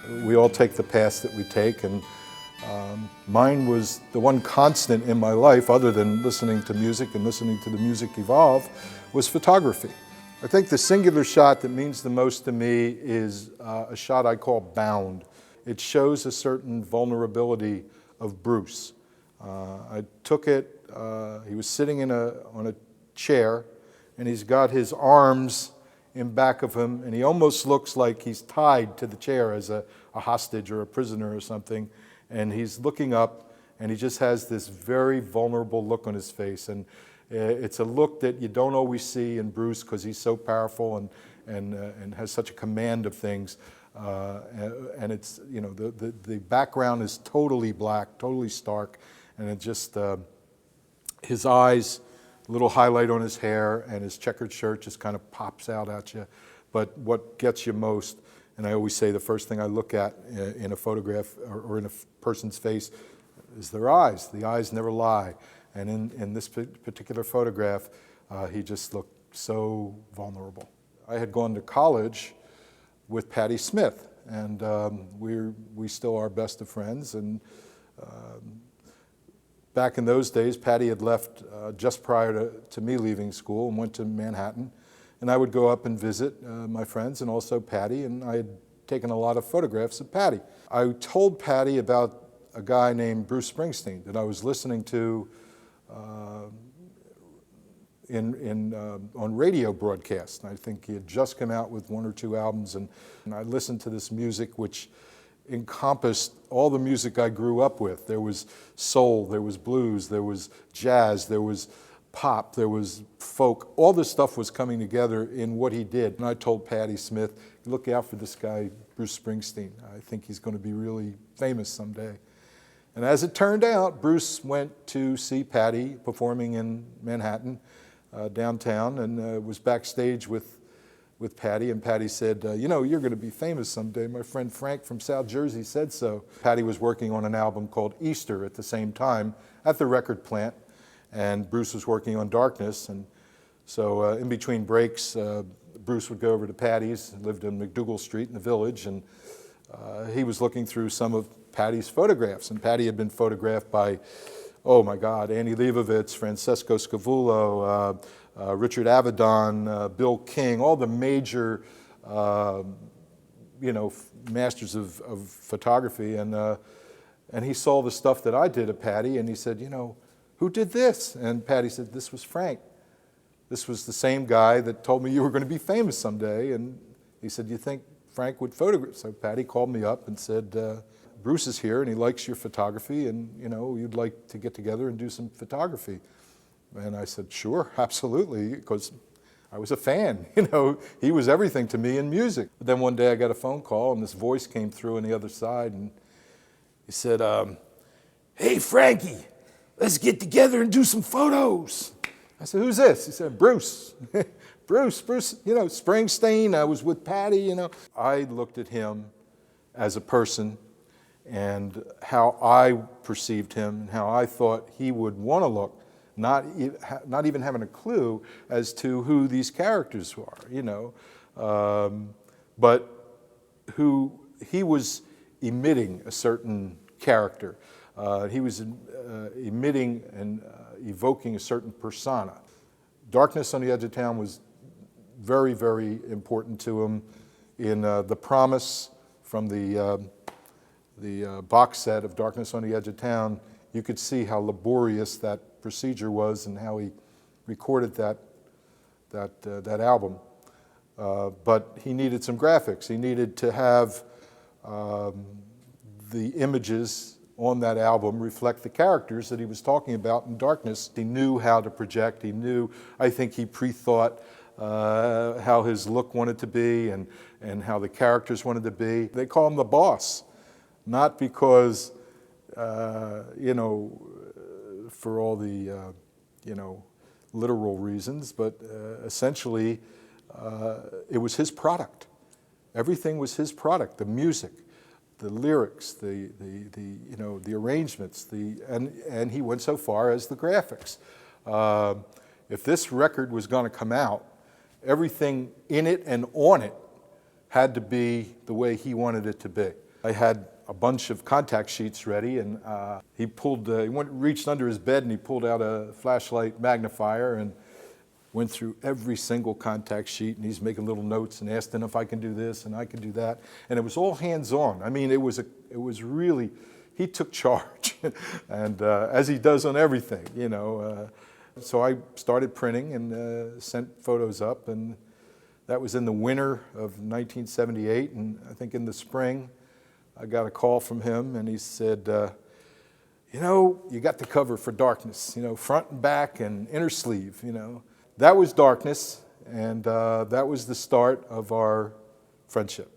We all take the paths that we take, and mine was the one constant in my life, other than listening to music and listening to the music evolve, was photography. I think the singular shot that means the most to me is a shot I call Bound. It shows a certain vulnerability of Bruce. I took it, he was sitting on a chair, and he's got his arms in back of him, and he almost looks like he's tied to the chair as a hostage or a prisoner or something, and he's looking up, and he just has this very vulnerable look on his face, and it's a look that you don't always see in Bruce because he's so powerful and has such a command of things, and it's, you know, the background is totally black, totally stark, and it just, his eyes, little highlight on his hair, and his checkered shirt just kind of pops out at you. But what gets you most, and I always say the first thing I look at in a photograph or in a person's face is their eyes. The eyes never lie. And in this particular photograph, he just looked so vulnerable. I had gone to college with Patti Smith, and we still are best of friends. And back in those days, Patti had left just prior to me leaving school and went to Manhattan. And I would go up and visit my friends and also Patti, and I had taken a lot of photographs of Patti. I told Patti about a guy named Bruce Springsteen that I was listening to on radio broadcasts. And I think he had just come out with 1 or 2 albums, and I listened to this music which encompassed all the music I grew up with. There was soul, there was blues, there was jazz, there was pop, there was folk. All this stuff was coming together in what he did. And I told Patti Smith, look out for this guy, Bruce Springsteen. I think he's going to be really famous someday. And as it turned out, Bruce went to see Patti performing in Manhattan, downtown, and was backstage with Patti, and Patti said, you know, you're going to be famous someday. My friend Frank from South Jersey said so. Patti was working on an album called Easter at the same time at the record plant, and Bruce was working on Darkness, and so in between breaks, Bruce would go over to Patti's, lived on McDougal Street in the Village, and he was looking through some of Patti's photographs, and Patti had been photographed by, oh my God, Annie Leibovitz, Francesco Scavullo, Richard Avedon, Bill King, all the major, you know, masters of photography, and he saw the stuff that I did of Patti, and he said, you know, who did this? And Patti said, this was Frank. This was the same guy that told me you were going to be famous someday, and he said, you think Frank would photograph? So Patti called me up and said, Bruce is here, and he likes your photography, and, you know, you'd like to get together and do some photography. And I said, sure, absolutely, because I was a fan. You know, he was everything to me in music. But then one day I got a phone call, and this voice came through on the other side, and he said, hey, Frankie, let's get together and do some photos. I said, who's this? He said, Bruce. Bruce, you know, Springsteen. I was with Patti, you know. I looked at him as a person and how I perceived him and how I thought he would want to look, not even having a clue as to who these characters are, you know, but who he was emitting a certain character. He was emitting and evoking a certain persona. Darkness on the Edge of Town was very, very important to him. In The Promise, from the box set of Darkness on the Edge of Town, you could see how laborious that procedure was and how he recorded that album. But he needed some graphics. He needed to have the images on that album reflect the characters that he was talking about in Darkness. He knew how to project. He knew, I think he pre-thought how his look wanted to be and how the characters wanted to be. They call him the boss, not because, you know, for all the, you know, literal reasons, but essentially it was his product. Everything was his product, the music, the lyrics, the you know, the arrangements, and he went so far as the graphics. If this record was going to come out, everything in it and on it had to be the way he wanted it to be. I had a bunch of contact sheets ready, and he reached under his bed and he pulled out a flashlight magnifier and went through every single contact sheet, and he's making little notes and asking if I can do this and I can do that. And it was all hands-on. I mean, it was really, he took charge, and as he does on everything, you know. So I started printing and sent photos up, and that was in the winter of 1978, and I think in the spring, I got a call from him, and he said, you know, you got the cover for Darkness, you know, front and back and inner sleeve, you know. That was Darkness, and that was the start of our friendship.